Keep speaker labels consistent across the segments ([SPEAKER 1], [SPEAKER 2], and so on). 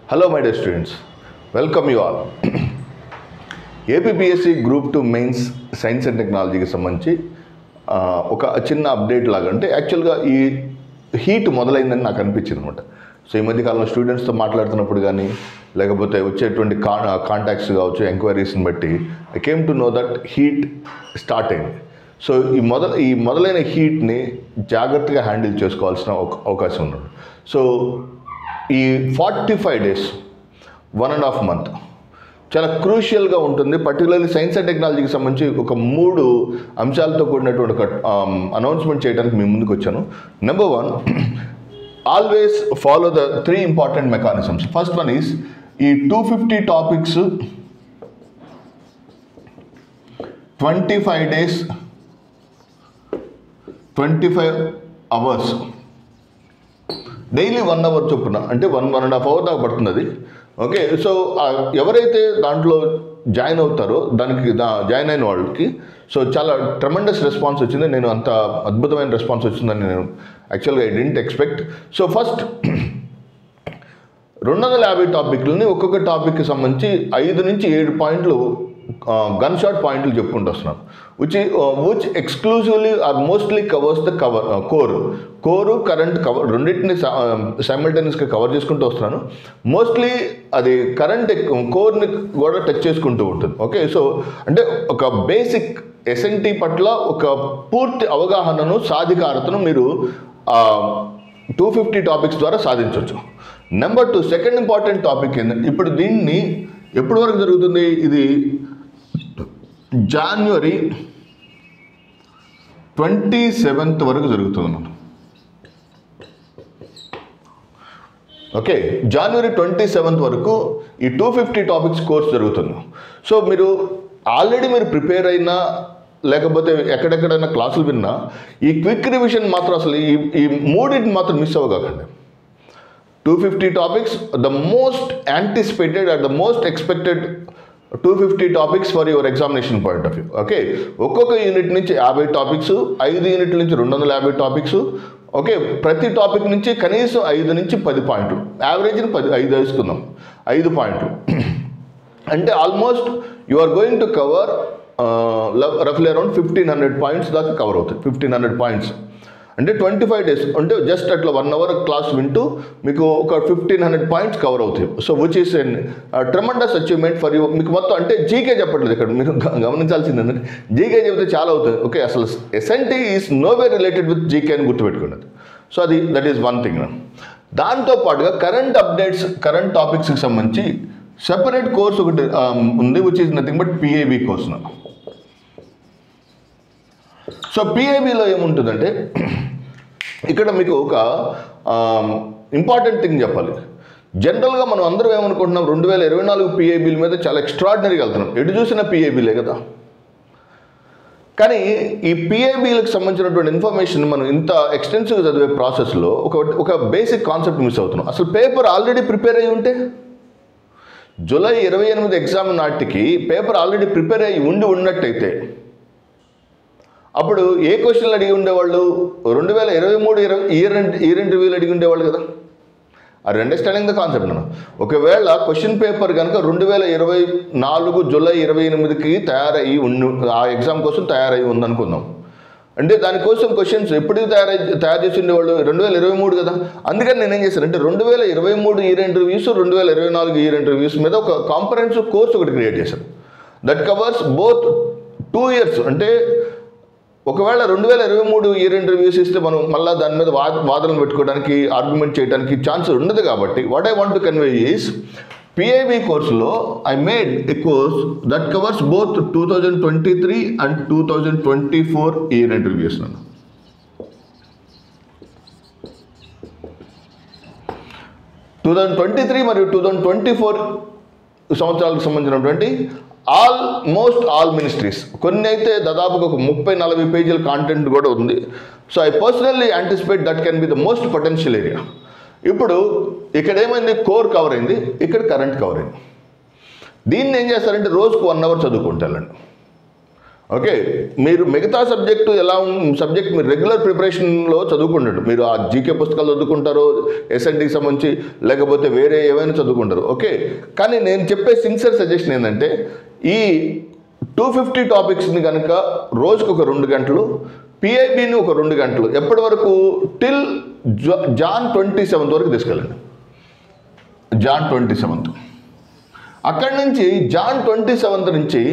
[SPEAKER 1] Hello my dear students, welcome you all. APPSC Group 2 Mains Science and Technology కి సంబంధించి ఒక చిన్న update లాగా అంటే యాక్చువల్గా ఈ హీట్ మొదలైందని నాకు అనిపించింది అనమాట. సో ఈ మధ్యకాలంలో స్టూడెంట్స్తో మాట్లాడుతున్నప్పుడు కానీ లేకపోతే వచ్చేటువంటి కాంటాక్ట్స్ కావచ్చు ఎంక్వైరీస్ని బట్టి I came to know that heat start అయింది. సో ఈ మొదలైన హీట్ని జాగ్రత్తగా హ్యాండిల్ చేసుకోవాల్సిన అవకాశం ఉన్నది. సో ఈ 45 days 1.5 month చాలా క్రూషియల్గా ఉంటుంది. పర్టికులర్లీ సైన్స్ అండ్ టెక్నాలజీకి సంబంధించి ఒక 3 అంశాలతో కూడినటువంటి ఒక అనౌన్స్మెంట్ చేయడానికి మీ ముందుకు వచ్చాను. Number 1, always follow the 3 important mechanisms. First one is ఈ 250 topics 25 days 25 hours daily 1 hour చొప్పున అంటే 1.5 hour దాకా పడుతుంది అది. ఓకే, సో ఎవరైతే దాంట్లో జాయిన్ అవుతారో దానికి జాయిన్ అయిన వాళ్ళకి సో చాలా ట్రెమెండస్ రెస్పాన్స్ వచ్చింది. నేను అంత అద్భుతమైన రెస్పాన్స్ వచ్చిందని నేను యాక్చువల్గా I didn't expect. So first 250 టాపిక్లని ఒక్కొక్క టాపిక్కి సంబంధించి 5 నుంచి 7 పాయింట్లు గన్ షాట్ పాయింట్లు చెప్పుకుంటూ వస్తున్నాను. Which exclusively or mostly covers the core current cover రెండింటిని సైమల్టేనియస్గా కవర్ చేసుకుంటూ వస్తున్నాను. మోస్ట్లీ అది కరెంట్ కోర్ని కూడా టచ్ చేసుకుంటూ ఉంటుంది. ఓకే, సో అంటే ఒక బేసిక్ ఎస్ఎన్టీ పట్ల ఒక పూర్తి అవగాహనను సాధికారతను మీరు 250 టాపిక్స్ ద్వారా సాధించవచ్చు. నెంబర్ 2, సెకండ్ ఇంపార్టెంట్ టాపిక్ ఏంటంటే ఇప్పుడు దీన్ని ఎప్పటి వరకు జరుగుతుంది? ఇది January 27th వరకు జరుగుతుంది అన్నమాట. ఓకే, January 27th వరకు ఈ 250 టాపిక్స్ కోర్స్ జరుగుతుంది. సో మీరు ఆల్రెడీ ప్రిపేర్ అయినా లేకపోతే ఎక్కడెక్కడైనా క్లాసులు విన్నా ఈ క్విక్ రివిజన్ మాత్రం అసలు ఈ మూడింటిని మాత్రం మిస్ అవ్వకండి. 250 topics the most anticipated and the most expected 250 topics for your examination point of view. Okay, ఒక్కొక్క యూనిట్ నుంచి 50 టాపిక్స్, 5 యూనిట్ల నుంచి 250 టాపిక్స్. ఓకే, ప్రతి టాపిక్ నుంచి కనీసం 5 నుంచి 10 పాయింట్లు, యావరేజ్ని 5 వేసుకుందాం, 5 పాయింట్లు అంటే almost you are going to cover రఫ్లీ అరౌండ్ 1500 పాయింట్స్ దాకా కవర్ అవుతాయి. 1500 పాయింట్స్ అంటే 25 days అంటే జస్ట్ అట్లా 1 hour క్లాస్ వింటూ మీకు ఒక 1500 పాయింట్స్ కవర్ అవుతాయి. So which is an tremendous achievement for you. మీకు మొత్తం అంటే జీకే చెప్పట్లేదు ఇక్కడ, మీరు గమనించాల్సింది ఏంటంటే జీకే చెప్తే చాలా అవుతుంది. ఓకే, అసలు SNT is no way related with GK అని గుర్తుపెట్టుకున్నది. So that is one thing. దాంతోపాటుగా కరెంట్ అప్డేట్స్, కరెంట్ టాపిక్స్కి సంబంధించి సెపరేట్ కోర్స్ ఒకటి ఉంది which is nothing but PIB course. So పిఐబిలో ఏముంటుందంటే ఇక్కడ మీకు ఒక ఇంపార్టెంట్ థింగ్ చెప్పాలి. జనరల్గా మనం అందరం ఏమనుకుంటున్నాం, 2024 పిఐబిల మీద చాలా ఎక్స్ట్రాడినరీగా వెళ్తున్నాం. ఎటు చూసిన పిఐబిలే కదా. కానీ ఈ పిఐబిలకు సంబంధించినటువంటి ఇన్ఫర్మేషన్ మనం ఇంత ఎక్స్టెన్సివ్గా చదివే ప్రాసెస్లో ఒక బేసిక్ కాన్సెప్ట్ మిస్ అవుతున్నాం. అసలు పేపర్ ఆల్రెడీ ప్రిపేర్ అయ్యి ఉంటే జూలై 28 ఎగ్జామ్ నాటికి పేపర్ ఆల్రెడీ ప్రిపేర్ అయ్యి ఉన్నట్టయితే అప్పుడు ఏ క్వశ్చన్లు అడిగి ఉండేవాళ్ళు? 2023 ఇయర్ ఇంటర్వ్యూలు అడిగి ఉండేవాళ్ళు కదా. ఆర్ అండర్స్టాండింగ్ ద కాన్సెప్ట్ అన్న. ఒకవేళ క్వశ్చన్ పేపర్ కనుక 2024 జూలై 28కి తయారయ్యి ఆ ఎగ్జామ్ కోసం తయారయ్యి ఉందనుకుందాం. అంటే దానికోసం క్వశ్చన్స్ ఎప్పుడు తయారు చేసి ఉండేవాళ్ళు? 2023 కదా. అందుకని నేనేం చేశాను అంటే 2023 ఇయర్ ఇంటర్వ్యూస్, 2024 ఇయర్ ఇంటర్వ్యూస్ మీద ఒక కాంప్రహెన్సివ్ కోర్స్ ఒకటి క్రియేట్ చేశాను. That covers both 2 years. అంటే ఒకవేళ 2023 ఇయర్ ఇంటర్వ్యూస్ ఇస్తే మనం మళ్ళీ దాని మీద వాదనలు పెట్టుకోవడానికి, ఆర్గ్యుమెంట్ చేయడానికి ఛాన్స్ ఉండదు. కాబట్టి what I want to convey is PIB కోర్సులో I made a course that covers both 2023 and 2024 year interviews. 2023 మరియు 2024 సంవత్సరాలకు సంబంధించినటువంటి ఆల్మోస్ట్ ఆల్ మినిస్ట్రీస్, కొన్ని అయితే దాదాపుగా ఒక 30-40 పేజీల కాంటెంట్ కూడా ఉంది. So I personally anticipate that can be the most potential area. ఇప్పుడు ఇక్కడ ఏమైంది? కోర్ కవర్ అయింది, ఇక్కడ కరెంట్ కవర్ అయింది. దీన్ని ఏం చేస్తారంటే రోజుకు 1 hour చదువుకుంటారండి. ఓకే, మీరు మిగతా సబ్జెక్టు సబ్జెక్ట్ మీరు రెగ్యులర్ ప్రిపరేషన్లో చదువుకుంటారు. మీరు ఆ జీకే పుస్తకాలు చదువుకుంటారు, ఎస్ఎన్టీకి సంబంధించి, లేకపోతే వేరే ఏవైనా చదువుకుంటారు. ఓకే, కానీ నేను చెప్పే సిన్సియర్ సజెషన్ ఏంటంటే ఈ 250 టాపిక్స్ని కనుక రోజుకు ఒక 2 గంటలు, పిఐబిని ఒక 2 గంటలు, ఎప్పటి వరకు టిల్ జాన్ 27 వరకు తీసుకెళ్ళండి. జాన్ 27 అక్కడి నుంచి జాన్ 27 నుంచి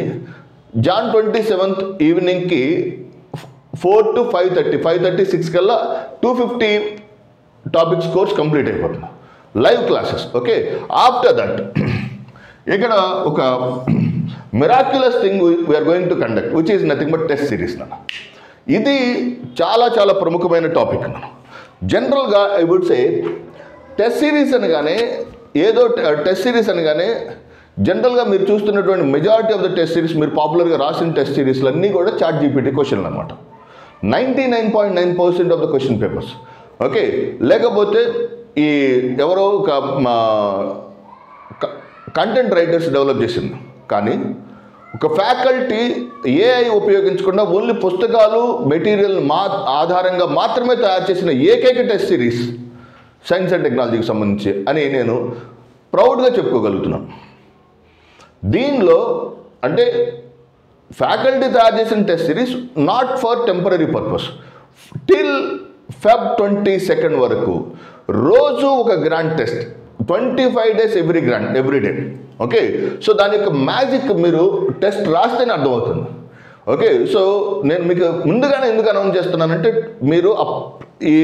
[SPEAKER 1] జాన్ 27 ఈవినింగ్కి 4 to 5:30, 5:36 కల్లా 250 టాపిక్స్ కోర్స్ కంప్లీట్ అయిపోతుంది, live classes. Okay, after that ఇక్కడ ఒక miraculous thing we are going to conduct which is nothing but test series. ఇది చాలా చాలా ప్రముఖమైన టాపిక్. జనరల్గా I would say test series అనగానే టెస్ట్ సిరీస్ అనగానే జనరల్గా మీరు చూస్తున్నటువంటి majority of the test series, మీరు పాపులర్గా రాసిన టెస్ట్ సిరీస్లు అన్నీ కూడా చాట్ జీపీటీ క్వశ్చన్లు అనమాట. 99.9% of the question papers. Okay, లేకపోతే ఈ ఎవరో కంటెంట్ రైటర్స్ డెవలప్ చేసింది. కానీ ఒక ఫ్యాకల్టీ ఏఐ ఉపయోగించకుండా ఓన్లీ పుస్తకాలు మెటీరియల్ ఆధారంగా మాత్రమే తయారు చేసిన ఏకైక టెస్ట్ సిరీస్ సైన్స్ అండ్ టెక్నాలజీకి సంబంధించి అని నేను ప్రౌడ్గా చెప్పుకోగలుగుతున్నాను. దీనిలో అంటే ఫ్యాకల్టీ తయారు చేసిన test series not for temporary purpose, till Feb 22 వరకు రోజు ఒక grand test, 25 days every day. Okay, so దాని యొక్క మ్యాజిక్ మీరు టెస్ట్ రాస్తేనే అర్థమవుతుంది. ఓకే, సో నేను మీకు ముందుగానే ఎందుకు అనౌన్స్ చేస్తున్నానంటే మీరు ఈ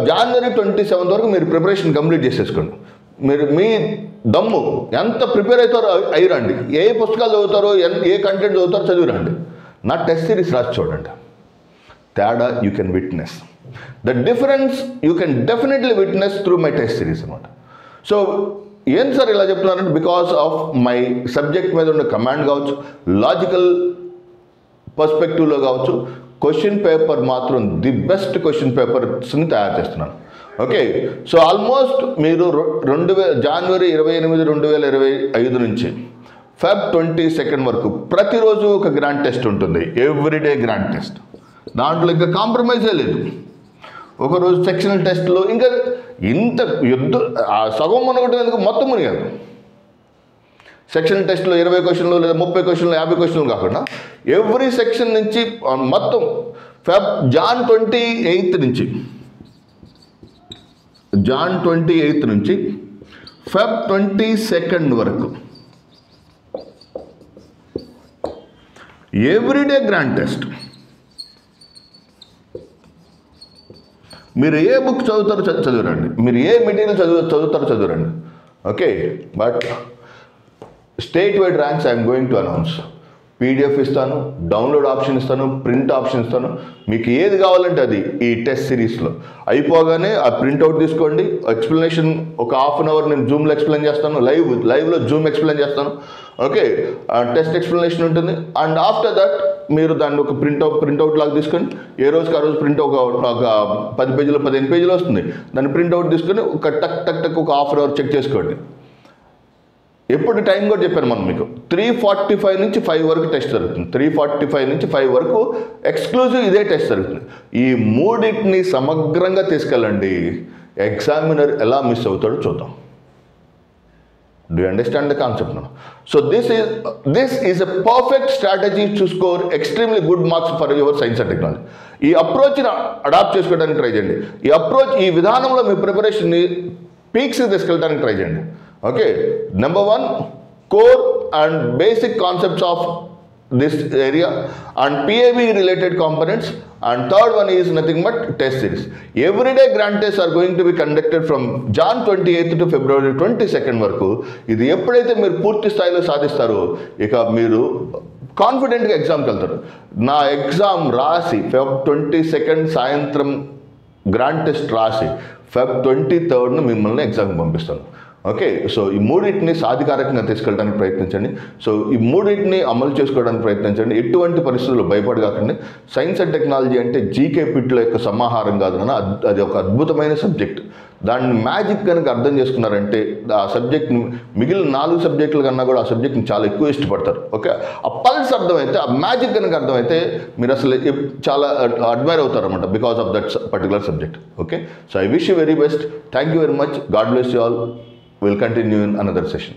[SPEAKER 1] January 27 వరకు మీరు ప్రిపరేషన్ కంప్లీట్ చేసేసుకోండి. మీరు మీ దమ్ము ఎంత ప్రిపేర్ అవుతారో అయ్యిరండి, ఏ పుస్తకాలు చదువుతారో ఏ కంటెంట్ చదువుతారో చదివిరండి. నా టెస్ట్ సిరీస్ రాసి చూడండి, తేడా you can witness the difference, you can definitely witness through my test series అనమాట. సో ఏం సార్ ఇలా చెప్తున్నారంటే బికాస్ ఆఫ్ మై సబ్జెక్ట్ మీద ఉన్న కమాండ్ కావచ్చు, లాజికల్ పర్స్పెక్టివ్లో కావచ్చు, క్వశ్చన్ పేపర్ మాత్రం ది బెస్ట్ క్వశ్చన్ పేపర్స్ని తయారు చేస్తున్నాను. ఓకే, సో ఆల్మోస్ట్ మీరు January 28, 2025 నుంచి Feb 22 వరకు ప్రతిరోజు ఒక గ్రాండ్ టెస్ట్ ఉంటుంది, ఎవ్రీడే గ్రాండ్ టెస్ట్. దాంట్లో ఇంకా కాంప్రమైజే లేదు. ఒకరోజు సెక్షనల్ టెస్ట్లో ఇంకా ఇంత సగం మునగటం ఎందుకు, మొత్తం మునిగారు. సెక్షనల్ టెస్ట్లో 20 క్వశ్చన్లు లేదా 30 క్వశ్చన్లు 50 క్వశ్చన్లు కాకుండా ఎవ్రీ సెక్షన్ నుంచి మొత్తం జాన్ 28 నుంచి Feb 22 వరకు ఎవ్రీడే గ్రాండ్ టెస్ట్. మీరు ఏ బుక్ చదువుతారో చదివిరండి, మీరు ఏ మెటీరియల్ చదువుతారో చదివిరండి. Okay, but state wide ranks I'm going to announce. PDF ఇస్తాను, డౌన్లోడ్ ఆప్షన్ ఇస్తాను, ప్రింట్ ఆప్షన్ ఇస్తాను. మీకు ఏది కావాలంటే అది ఈ టెస్ట్ సిరీస్లో అయిపోగానే ఆ ప్రింట్అవుట్ తీసుకోండి. ఎక్స్ప్లెనేషన్ ఒక ½ an hour నేను జూమ్లో ఎక్స్ప్లెయిన్ చేస్తాను, లైవ్లో జూమ్ ఎక్స్ప్లెయిన్ చేస్తాను. ఓకే, టెస్ట్ ఎక్స్ప్లెనేషన్ ఉంటుంది. అండ్ ఆఫ్టర్ దట్ మీరు దాన్ని ఒక ప్రింట్అవుట్ లాగా తీసుకొని ఏ రోజుకి ఆ రోజు ప్రింట్ ఒక 10 పేజీలు 15 పేజీలు వస్తుంది. దాన్ని ప్రింట్అవుట్ తీసుకొని ఒక టక్ ఒక ½ an hour చెక్ చేసుకోండి. ఎప్పుడు టైం కూడా చెప్పాను మనం మీకు, 3:45 నుంచి 5 వరకు టెస్ట్ జరుగుతుంది. 3:45 నుంచి 5 వరకు ఎక్స్క్లూజివ్ ఇదే టెస్ట్ జరుగుతుంది. ఈ మూడింటిని సమగ్రంగా తీసుకెళ్ళండి. ఎగ్జామినర్ ఎలా మిస్ అవుతాడో చూద్దాం. Do you understand the concept now? So this is a perfect strategy to score extremely good marks for your science and technology. ఈ అప్రోచ్ని అడాప్ట్ చేసుకోవడానికి ట్రై చేయండి. ఈ విధానంలో మీ ప్రిపరేషన్ని పీక్స్కి తీసుకెళ్ళడానికి ట్రై చేయండి. Okay, number 1 core and basic concepts of this area and PAB related components, and third one is nothing but test series. Everyday grand tests are going to be conducted from Jan 28th to February 22nd వరకు. ఇది ఎప్పుడైతే మీరు పూర్తి స్థాయిలో సాధిస్తారో ఇక మీరు కాన్ఫిడెంట్గా ఎగ్జామ్కి వెళ్తారు. నా ఎగ్జామ్ రాసి Feb 22nd సాయంత్రం గ్రాండ్ టెస్ట్ రాసి Feb 23rd మిమ్మల్ని ఎగ్జామ్కి పంపిస్తాను. ఓకే, సో ఈ మూడింటిని సాధికారకంగా తీసుకెళ్ళడానికి ప్రయత్నించండి. సో ఈ మూడింటిని అమలు చేసుకోవడానికి ప్రయత్నించండి. ఎటువంటి పరిస్థితుల్లో భయపడగాకండి. సైన్స్ అండ్ టెక్నాలజీ అంటే జీకే పిట్ల యొక్క సమాహారం కాదు నాన్న, అది ఒక అద్భుతమైన సబ్జెక్ట్. దాన్ని మ్యాజిక్ కనుక అర్థం చేసుకున్నారంటే ఆ సబ్జెక్ట్ని మిగిలిన 4 సబ్జెక్టుల కన్నా కూడా ఆ సబ్జెక్ట్ని చాలా ఎక్కువ ఇష్టపడతారు. ఓకే, ఆ పల్స్ అర్థమైతే, ఆ మ్యాజిక్ కనుక అర్థమైతే మీరు అసలు చాలా అడ్మైర్ అవుతారు అనమాట because of that particular subject. Okay, so I wish you very best. Thank you very much. God bless you all. We'll continue in another session.